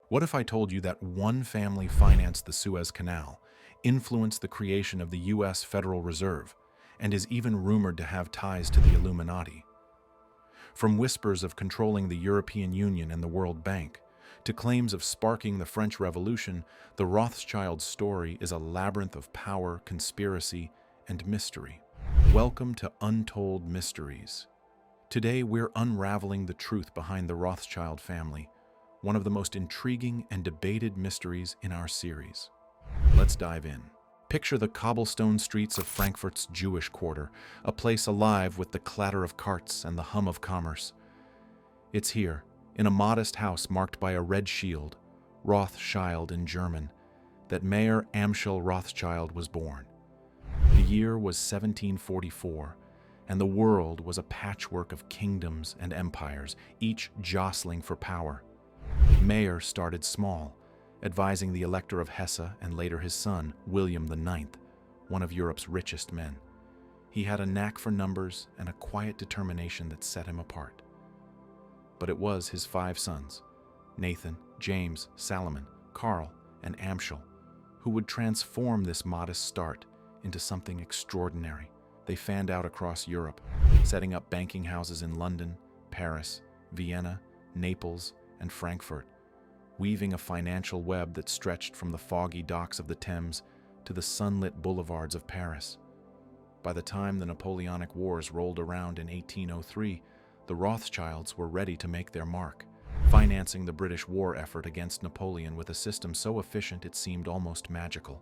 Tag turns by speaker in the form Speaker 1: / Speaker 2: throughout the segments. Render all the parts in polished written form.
Speaker 1: What if I told you that one family financed the Suez Canal, influenced the creation of the U.S. Federal Reserve, and is even rumored to have ties to the Illuminati? From whispers of controlling the European Union and the World Bank, to claims of sparking the French Revolution, the Rothschild story is a labyrinth of power, conspiracy, and mystery. Welcome to Untold Mysteries. Today we're unraveling the truth behind the Rothschild family, one of the most intriguing and debated mysteries in our series. Let's dive in. Picture the cobblestone streets of Frankfurt's Jewish quarter, a place alive with the clatter of carts and the hum of commerce. It's here, in a modest house marked by a red shield, Rothschild in German, that Mayor Amschel Rothschild was born. The year was 1744, and the world was a patchwork of kingdoms and empires, each jostling for power. Mayer started small, advising the Elector of Hesse and later his son, William IX, one of Europe's richest men. He had a knack for numbers and a quiet determination that set him apart. But it was his 5 sons, Nathan, James, Salomon, Karl, and Amschel, who would transform this modest start into something extraordinary. They fanned out across Europe, setting up banking houses in London, Paris, Vienna, Naples, and Frankfurt, weaving a financial web that stretched from the foggy docks of the Thames to the sunlit boulevards of Paris. By the time the Napoleonic Wars rolled around in 1803, the Rothschilds were ready to make their mark, financing the British war effort against Napoleon with a system so efficient it seemed almost magical.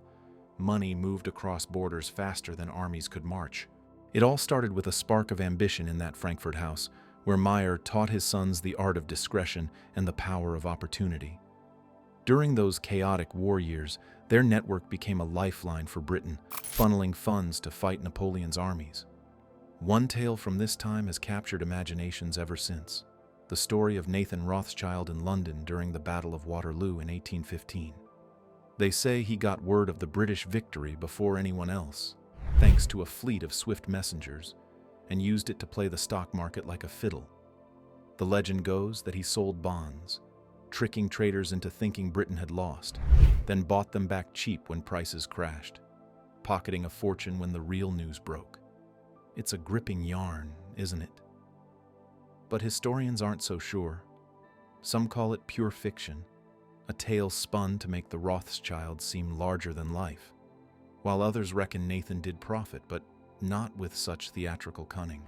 Speaker 1: Money moved across borders faster than armies could march. It all started with a spark of ambition in that Frankfurt house, where Meyer taught his sons the art of discretion and the power of opportunity. During those chaotic war years, their network became a lifeline for Britain, funneling funds to fight Napoleon's armies. One tale from this time has captured imaginations ever since: the story of Nathan Rothschild in London during the Battle of Waterloo in 1815. They say he got word of the British victory before anyone else, thanks to a fleet of swift messengers, and used it to play the stock market like a fiddle. The legend goes that he sold bonds, tricking traders into thinking Britain had lost, then bought them back cheap when prices crashed, pocketing a fortune when the real news broke. It's a gripping yarn, isn't it? But historians aren't so sure. Some call it pure fiction, a tale spun to make the Rothschilds seem larger than life, while others reckon Nathan did profit, but not with such theatrical cunning.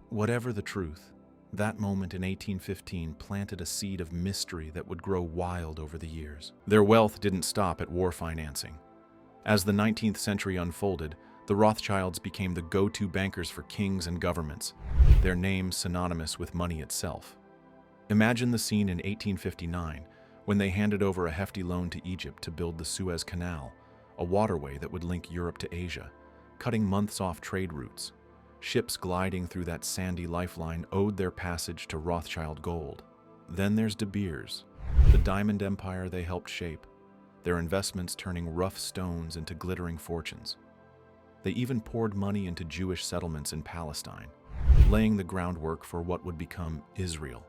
Speaker 1: Whatever the truth, that moment in 1815 planted a seed of mystery that would grow wild over the years. Their wealth didn't stop at war financing. As the 19th century unfolded, the Rothschilds became the go-to bankers for kings and governments, their names synonymous with money itself. Imagine the scene in 1859 when they handed over a hefty loan to Egypt to build the Suez Canal, a waterway that would link Europe to Asia, cutting months off trade routes. Ships gliding through that sandy lifeline owed their passage to Rothschild gold. Then there's De Beers, the diamond empire they helped shape, their investments turning rough stones into glittering fortunes. They even poured money into Jewish settlements in Palestine, laying the groundwork for what would become Israel.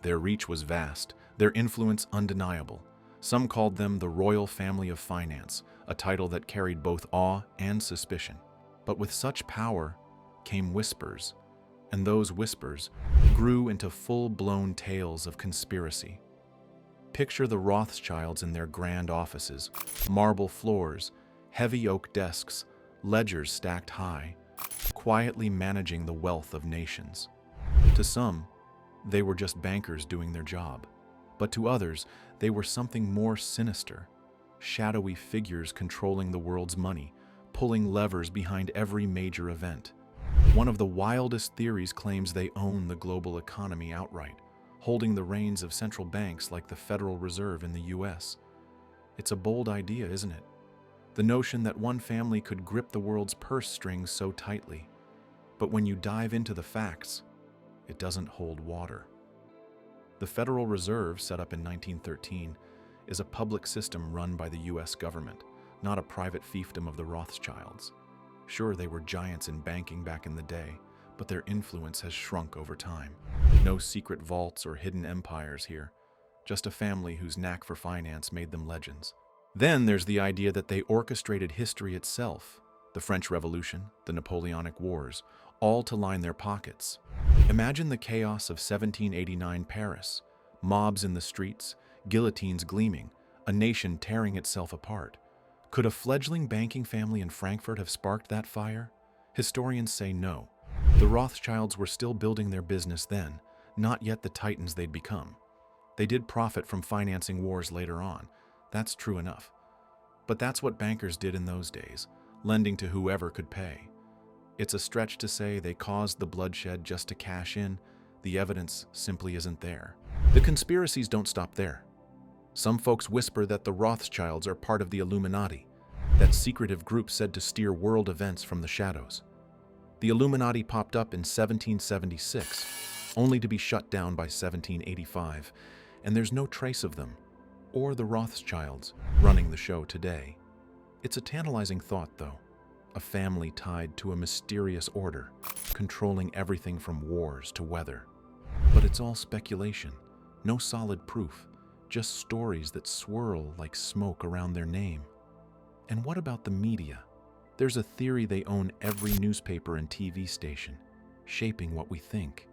Speaker 1: Their reach was vast, their influence undeniable. Some called them the Royal Family of Finance, a title that carried both awe and suspicion. But with such power came whispers, and those whispers grew into full-blown tales of conspiracy. Picture the Rothschilds in their grand offices, marble floors, heavy oak desks, ledgers stacked high, quietly managing the wealth of nations. To some, they were just bankers doing their job, but to others, they were something more sinister, shadowy figures controlling the world's money, pulling levers behind every major event. One of the wildest theories claims they own the global economy outright, holding the reins of central banks like the Federal Reserve in the US. It's a bold idea, isn't it? The notion that one family could grip the world's purse strings so tightly. But when you dive into the facts, it doesn't hold water. The Federal Reserve, set up in 1913, is a public system run by the US government, not a private fiefdom of the Rothschilds. Sure, they were giants in banking back in the day, but their influence has shrunk over time. No secret vaults or hidden empires here, just a family whose knack for finance made them legends. Then there's the idea that they orchestrated history itself, the French Revolution, the Napoleonic Wars, all to line their pockets. Imagine the chaos of 1789 Paris, mobs in the streets, guillotines gleaming, a nation tearing itself apart. Could a fledgling banking family in Frankfurt have sparked that fire? Historians say no. The Rothschilds were still building their business then, not yet the titans they'd become. They did profit from financing wars later on. That's true enough. But that's what bankers did in those days, lending to whoever could pay. It's a stretch to say they caused the bloodshed just to cash in. The evidence simply isn't there. The conspiracies don't stop there. Some folks whisper that the Rothschilds are part of the Illuminati, that secretive group said to steer world events from the shadows. The Illuminati popped up in 1776, only to be shut down by 1785, and there's no trace of them, or the Rothschilds, running the show today. It's a tantalizing thought, though. A family tied to a mysterious order, controlling everything from wars to weather. But it's all speculation, no solid proof, just stories that swirl like smoke around their name. And what about the media? There's a theory they own every newspaper and TV station, shaping what we think.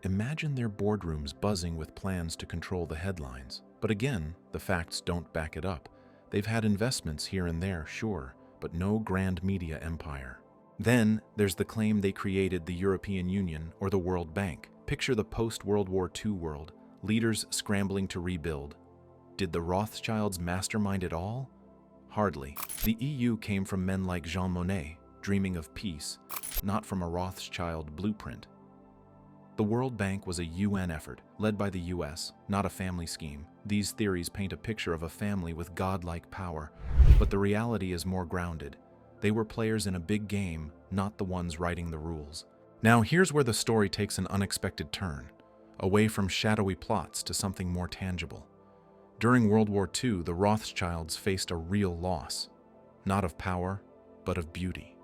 Speaker 1: Imagine their boardrooms buzzing with plans to control the headlines. But again, the facts don't back it up. They've had investments here and there, sure, but no grand media empire. Then there's the claim they created the European Union or the World Bank. Picture the post-World War II world, leaders scrambling to rebuild. Did the Rothschilds mastermind it all? Hardly. The EU came from men like Jean Monnet, dreaming of peace, not from a Rothschild blueprint. The World Bank was a UN effort, led by the US, not a family scheme. These theories paint a picture of a family with godlike power, but the reality is more grounded. They were players in a big game, not the ones writing the rules. Now here's where the story takes an unexpected turn, away from shadowy plots to something more tangible. During World War II, the Rothschilds faced a real loss, not of power, but of beauty.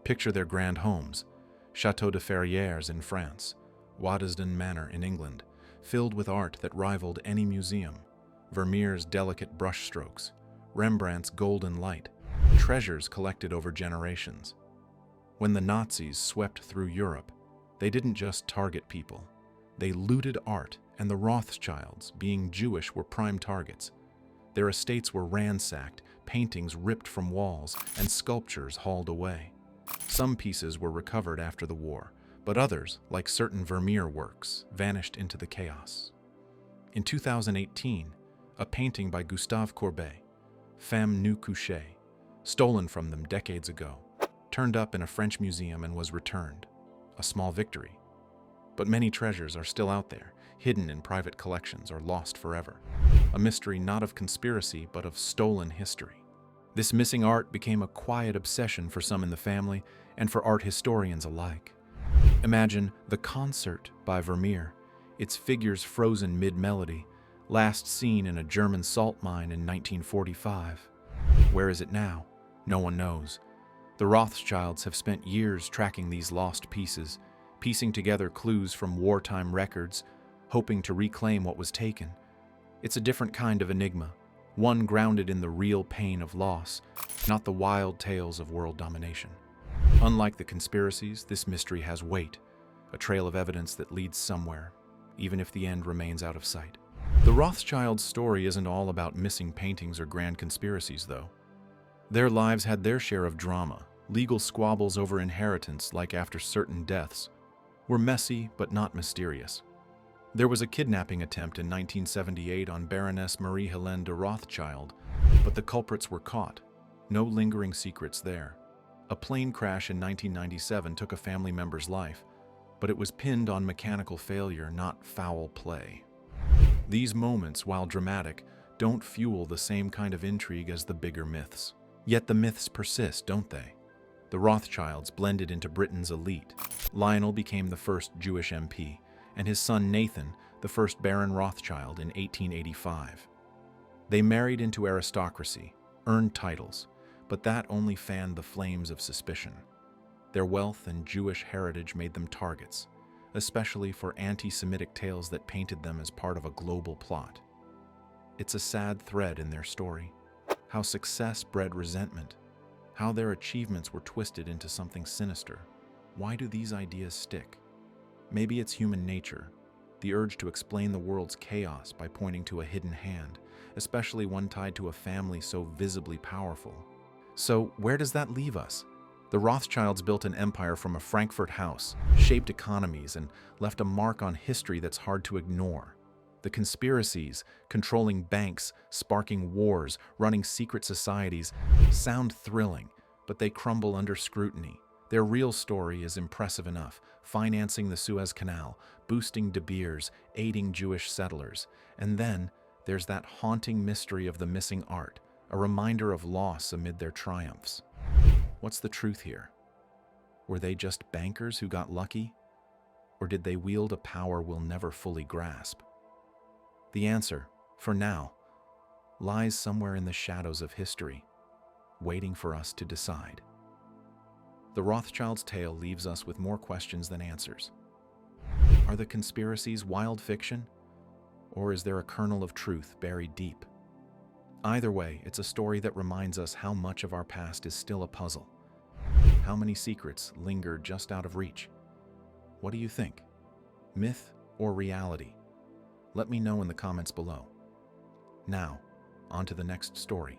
Speaker 1: Picture their grand homes, Château de Ferrières in France, Waddesdon Manor in England, filled with art that rivaled any museum, Vermeer's delicate brushstrokes, Rembrandt's golden light, treasures collected over generations. When the Nazis swept through Europe, they didn't just target people. They looted art, and the Rothschilds, being Jewish, were prime targets. Their estates were ransacked, paintings ripped from walls, and sculptures hauled away. Some pieces were recovered after the war, but others, like certain Vermeer works, vanished into the chaos. In 2018, a painting by Gustave Courbet, Femme nue couchée, stolen from them decades ago, turned up in a French museum and was returned. A small victory. But many treasures are still out there, hidden in private collections or lost forever. A mystery not of conspiracy, but of stolen history. This missing art became a quiet obsession for some in the family and for art historians alike. Imagine The Concert by Vermeer, its figures frozen mid-melody, last seen in a German salt mine in 1945. Where is it now? No one knows. The Rothschilds have spent years tracking these lost pieces, piecing together clues from wartime records, hoping to reclaim what was taken. It's a different kind of enigma, one grounded in the real pain of loss, not the wild tales of world domination. Unlike the conspiracies, this mystery has weight, a trail of evidence that leads somewhere, even if the end remains out of sight. The Rothschilds' story isn't all about missing paintings or grand conspiracies, though. Their lives had their share of drama. Legal squabbles over inheritance, like after certain deaths, were messy but not mysterious. There was a kidnapping attempt in 1978 on Baroness Marie-Helene de Rothschild, but the culprits were caught. No lingering secrets there. A plane crash in 1997 took a family member's life, but it was pinned on mechanical failure, not foul play. These moments, while dramatic, don't fuel the same kind of intrigue as the bigger myths. Yet the myths persist, don't they? The Rothschilds blended into Britain's elite. Lionel became the first Jewish MP, and his son Nathan, the first Baron Rothschild in 1885. They married into aristocracy, earned titles, but that only fanned the flames of suspicion. Their wealth and Jewish heritage made them targets, especially for anti-Semitic tales that painted them as part of a global plot. It's a sad thread in their story. How success bred resentment. How their achievements were twisted into something sinister. Why do these ideas stick? Maybe it's human nature, the urge to explain the world's chaos by pointing to a hidden hand, especially one tied to a family so visibly powerful. So, where does that leave us? The Rothschilds built an empire from a Frankfurt house, shaped economies, and left a mark on history that's hard to ignore. The conspiracies, controlling banks, sparking wars, running secret societies, sound thrilling, but they crumble under scrutiny. Their real story is impressive enough, financing the Suez Canal, boosting De Beers, aiding Jewish settlers. And then there's that haunting mystery of the missing art, a reminder of loss amid their triumphs. What's the truth here? Were they just bankers who got lucky? Or did they wield a power we'll never fully grasp? The answer, for now, lies somewhere in the shadows of history, waiting for us to decide. The Rothschilds' tale leaves us with more questions than answers. Are the conspiracies wild fiction? Or is there a kernel of truth buried deep? Either way, it's a story that reminds us how much of our past is still a puzzle. How many secrets linger just out of reach? What do you think? Myth or reality? Let me know in the comments below. Now, on to the next story.